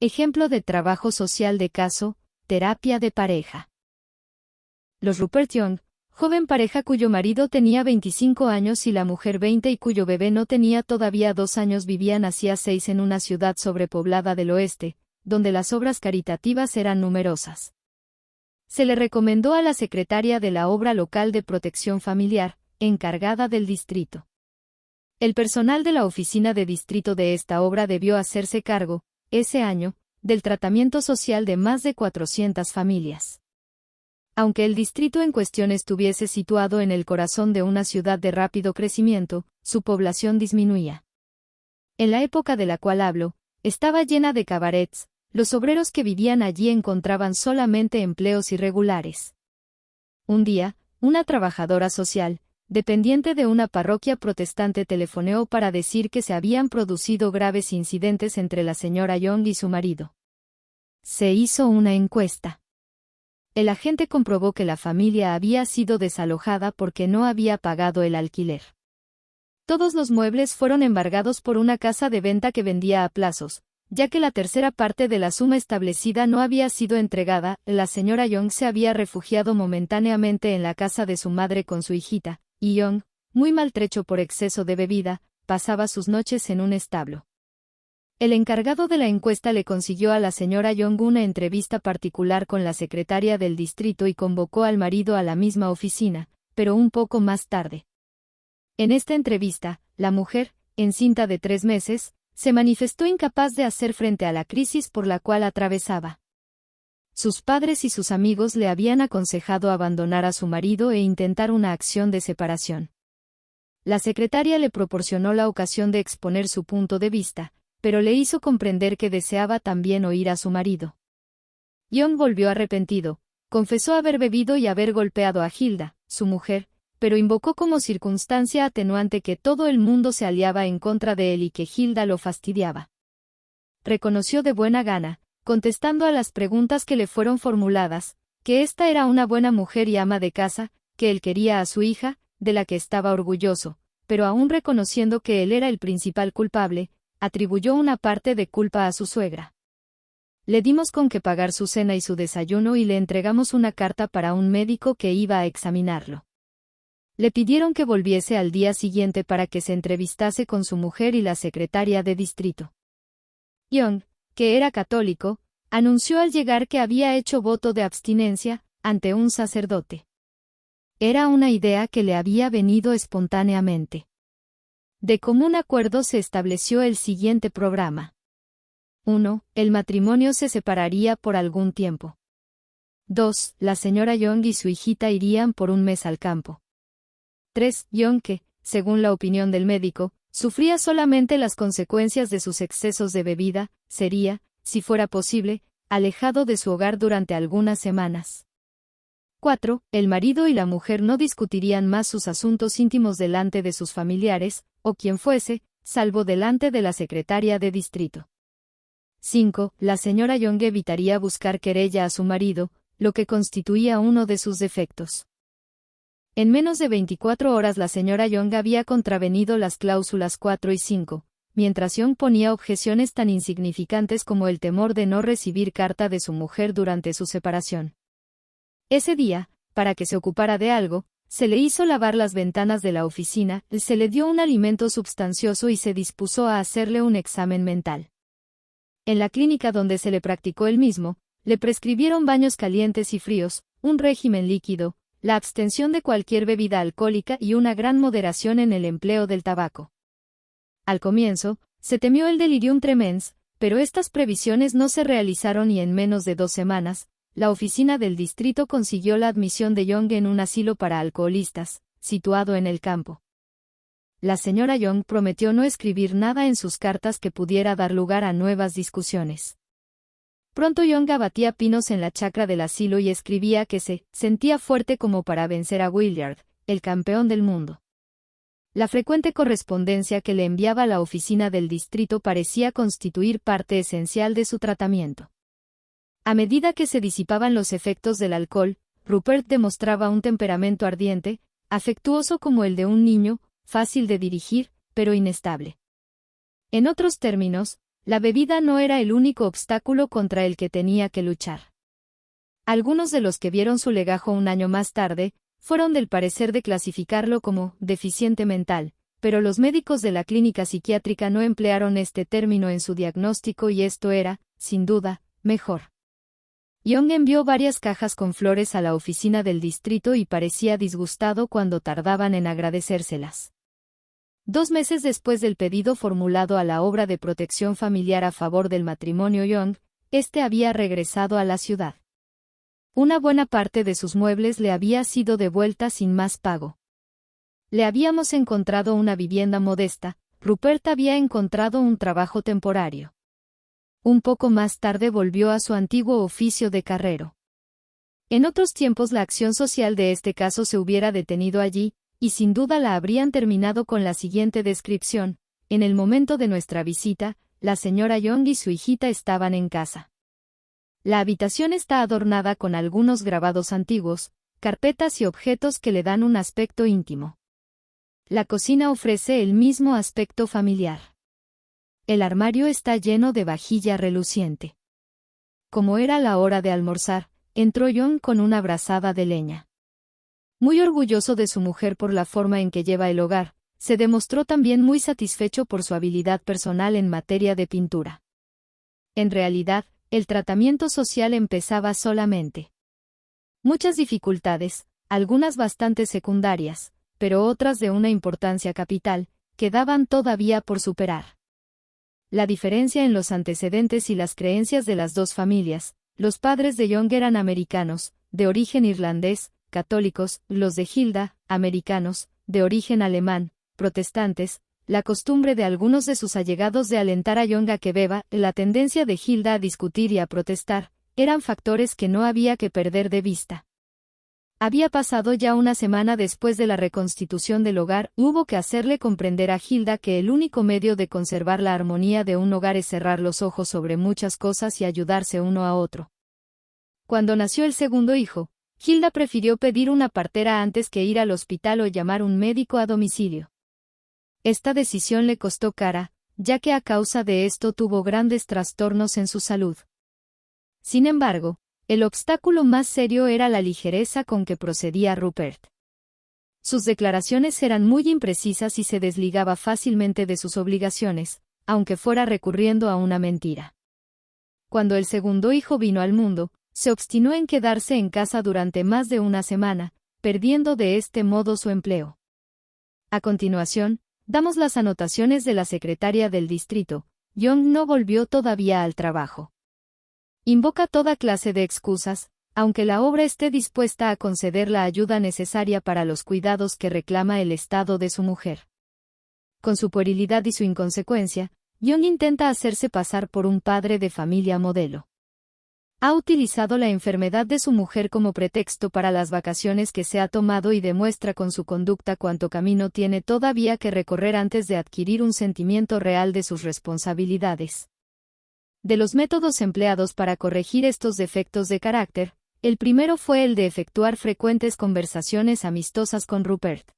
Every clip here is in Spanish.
Ejemplo de trabajo social de caso, terapia de pareja. Los Rupert Young, joven pareja cuyo marido tenía 25 años y la mujer 20 y cuyo bebé no tenía todavía 2 años, vivían hacía 6 en una ciudad sobrepoblada del oeste, donde las obras caritativas eran numerosas. Se le recomendó a la secretaria de la obra local de protección familiar, encargada del distrito. El personal de la oficina de distrito de esta obra debió hacerse cargo, ese año, del tratamiento social de más de 400 familias. Aunque el distrito en cuestión estuviese situado en el corazón de una ciudad de rápido crecimiento, su población disminuía. En la época de la cual hablo, estaba llena de cabarets, los obreros que vivían allí encontraban solamente empleos irregulares. Un día, una trabajadora social, dependiente de una parroquia protestante, telefoneó para decir que se habían producido graves incidentes entre la señora Young y su marido. Se hizo una encuesta. El agente comprobó que la familia había sido desalojada porque no había pagado el alquiler. Todos los muebles fueron embargados por una casa de venta que vendía a plazos, ya que la tercera parte de la suma establecida no había sido entregada. La señora Young se había refugiado momentáneamente en la casa de su madre con su hijita, y Young, muy maltrecho por exceso de bebida, pasaba sus noches en un establo. El encargado de la encuesta le consiguió a la señora Young una entrevista particular con la secretaria del distrito y convocó al marido a la misma oficina, pero un poco más tarde. En esta entrevista, la mujer, encinta de 3 meses, se manifestó incapaz de hacer frente a la crisis por la cual atravesaba. Sus padres y sus amigos le habían aconsejado abandonar a su marido e intentar una acción de separación. La secretaria le proporcionó la ocasión de exponer su punto de vista, pero le hizo comprender que deseaba también oír a su marido. Young volvió arrepentido, confesó haber bebido y haber golpeado a Hilda, su mujer, pero invocó como circunstancia atenuante que todo el mundo se aliaba en contra de él y que Hilda lo fastidiaba. Reconoció de buena gana, contestando a las preguntas que le fueron formuladas, que ésta era una buena mujer y ama de casa, que él quería a su hija, de la que estaba orgulloso, pero aún reconociendo que él era el principal culpable, atribuyó una parte de culpa a su suegra. Le dimos con qué pagar su cena y su desayuno y le entregamos una carta para un médico que iba a examinarlo. Le pidieron que volviese al día siguiente para que se entrevistase con su mujer y la secretaria de distrito. Young, que era católico, anunció al llegar que había hecho voto de abstinencia ante un sacerdote. Era una idea que le había venido espontáneamente. De común acuerdo se estableció el siguiente programa. 1. El matrimonio se separaría por algún tiempo. 2. La señora Young y su hijita irían por un mes al campo. 3. Young, que, según la opinión del médico, sufría solamente las consecuencias de sus excesos de bebida, sería, si fuera posible, alejado de su hogar durante algunas semanas. 4. El marido y la mujer no discutirían más sus asuntos íntimos delante de sus familiares, o quien fuese, salvo delante de la secretaria de distrito. 5. La señora Young evitaría buscar querella a su marido, lo que constituía uno de sus defectos. En menos de 24 horas la señora Young había contravenido las cláusulas 4 y 5, mientras Young ponía objeciones tan insignificantes como el temor de no recibir carta de su mujer durante su separación. Ese día, para que se ocupara de algo, se le hizo lavar las ventanas de la oficina, se le dio un alimento sustancioso y se dispuso a hacerle un examen mental. En la clínica donde se le practicó el mismo, le prescribieron baños calientes y fríos, un régimen líquido, la abstención de cualquier bebida alcohólica y una gran moderación en el empleo del tabaco. Al comienzo, se temió el delirium tremens, pero estas previsiones no se realizaron y en menos de 2 semanas, la oficina del distrito consiguió la admisión de Young en un asilo para alcoholistas, situado en el campo. La señora Young prometió no escribir nada en sus cartas que pudiera dar lugar a nuevas discusiones. Pronto Young abatía pinos en la chacra del asilo y escribía que se sentía fuerte como para vencer a Willard, el campeón del mundo. La frecuente correspondencia que le enviaba a la oficina del distrito parecía constituir parte esencial de su tratamiento. A medida que se disipaban los efectos del alcohol, Rupert demostraba un temperamento ardiente, afectuoso como el de un niño, fácil de dirigir, pero inestable. En otros términos, La bebida no era el único obstáculo contra el que tenía que luchar. Algunos de los que vieron su legajo un año más tarde, fueron del parecer de clasificarlo como deficiente mental, pero los médicos de la clínica psiquiátrica no emplearon este término en su diagnóstico y esto era, sin duda, mejor. Young envió varias cajas con flores a la oficina del distrito y parecía disgustado cuando tardaban en agradecérselas. 2 meses después del pedido formulado a la obra de protección familiar a favor del matrimonio Young, este había regresado a la ciudad. Una buena parte de sus muebles le había sido devuelta sin más pago. Le habíamos encontrado una vivienda modesta, Rupert había encontrado un trabajo temporario. Un poco más tarde volvió a su antiguo oficio de carrero. En otros tiempos la acción social de este caso se hubiera detenido allí, y sin duda la habrían terminado con la siguiente descripción: en el momento de nuestra visita, la señora Young y su hijita estaban en casa. La habitación está adornada con algunos grabados antiguos, carpetas y objetos que le dan un aspecto íntimo. La cocina ofrece el mismo aspecto familiar. El armario está lleno de vajilla reluciente. Como era la hora de almorzar, entró Young con una brazada de leña. Muy orgulloso de su mujer por la forma en que lleva el hogar, se demostró también muy satisfecho por su habilidad personal en materia de pintura. En realidad, el tratamiento social empezaba solamente. Muchas dificultades, algunas bastante secundarias, pero otras de una importancia capital, quedaban todavía por superar. La diferencia en los antecedentes y las creencias de las dos familias: los padres de Young eran americanos, de origen irlandés, católicos; los de Hilda, americanos, de origen alemán, protestantes; la costumbre de algunos de sus allegados de alentar a Young a que beba, la tendencia de Hilda a discutir y a protestar, eran factores que no había que perder de vista. Había pasado ya una semana después de la reconstitución del hogar, hubo que hacerle comprender a Hilda que el único medio de conservar la armonía de un hogar es cerrar los ojos sobre muchas cosas y ayudarse uno a otro. Cuando nació el segundo hijo, Hilda prefirió pedir una partera antes que ir al hospital o llamar un médico a domicilio. Esta decisión le costó cara, ya que a causa de esto tuvo grandes trastornos en su salud. Sin embargo, el obstáculo más serio era la ligereza con que procedía Rupert. Sus declaraciones eran muy imprecisas y se desligaba fácilmente de sus obligaciones, aunque fuera recurriendo a una mentira. Cuando el segundo hijo vino al mundo, se obstinó en quedarse en casa durante más de una semana, perdiendo de este modo su empleo. A continuación, damos las anotaciones de la secretaria del distrito. Young no volvió todavía al trabajo. Invoca toda clase de excusas, aunque la obra esté dispuesta a conceder la ayuda necesaria para los cuidados que reclama el estado de su mujer. Con su puerilidad y su inconsecuencia, Young intenta hacerse pasar por un padre de familia modelo. Ha utilizado la enfermedad de su mujer como pretexto para las vacaciones que se ha tomado y demuestra con su conducta cuánto camino tiene todavía que recorrer antes de adquirir un sentimiento real de sus responsabilidades. De los métodos empleados para corregir estos defectos de carácter, el primero fue el de efectuar frecuentes conversaciones amistosas con Rupert.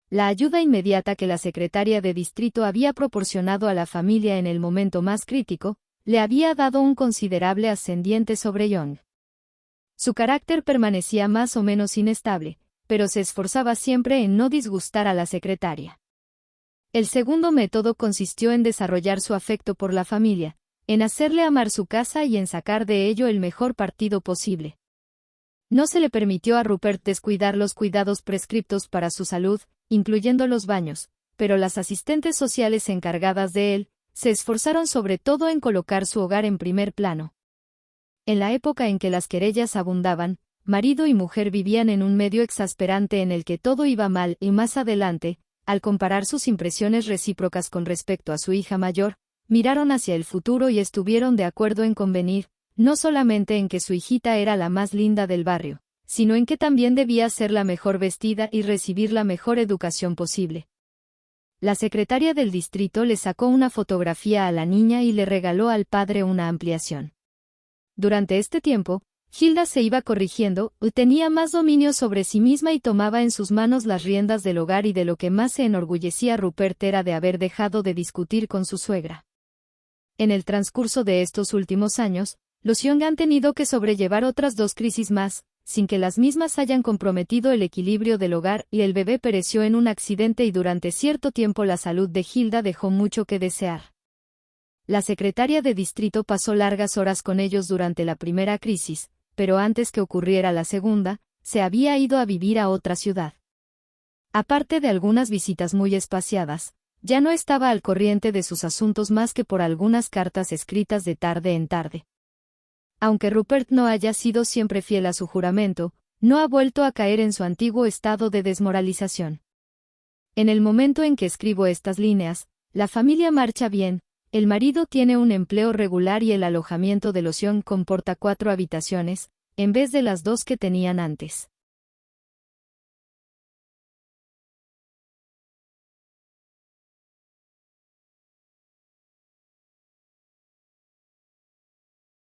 La ayuda inmediata que la secretaria de distrito había proporcionado a la familia en el momento más crítico, le había dado un considerable ascendiente sobre Young. Su carácter permanecía más o menos inestable, pero se esforzaba siempre en no disgustar a la secretaria. El segundo método consistió en desarrollar su afecto por la familia, en hacerle amar su casa y en sacar de ello el mejor partido posible. No se le permitió a Rupert descuidar los cuidados prescriptos para su salud, incluyendo los baños, pero las asistentes sociales encargadas de él, se esforzaron sobre todo en colocar su hogar en primer plano. En la época en que las querellas abundaban, marido y mujer vivían en un medio exasperante en el que todo iba mal y más adelante, al comparar sus impresiones recíprocas con respecto a su hija mayor, miraron hacia el futuro y estuvieron de acuerdo en convenir, no solamente en que su hijita era la más linda del barrio, sino en que también debía ser la mejor vestida y recibir la mejor educación posible. La secretaria del distrito le sacó una fotografía a la niña y le regaló al padre una ampliación. Durante este tiempo, Hilda se iba corrigiendo, tenía más dominio sobre sí misma y tomaba en sus manos las riendas del hogar, y de lo que más se enorgullecía Rupert era de haber dejado de discutir con su suegra. En el transcurso de estos últimos años, los Young han tenido que sobrellevar otras 2 crisis más, sin que las mismas hayan comprometido el equilibrio del hogar, y el bebé pereció en un accidente y durante cierto tiempo la salud de Hilda dejó mucho que desear. La secretaria de distrito pasó largas horas con ellos durante la primera crisis, pero antes que ocurriera la segunda, se había ido a vivir a otra ciudad. Aparte de algunas visitas muy espaciadas, ya no estaba al corriente de sus asuntos más que por algunas cartas escritas de tarde en tarde. Aunque Rupert no haya sido siempre fiel a su juramento, no ha vuelto a caer en su antiguo estado de desmoralización. En el momento en que escribo estas líneas, la familia marcha bien, el marido tiene un empleo regular y el alojamiento de los Young comporta 4 habitaciones, en vez de las 2 que tenían antes.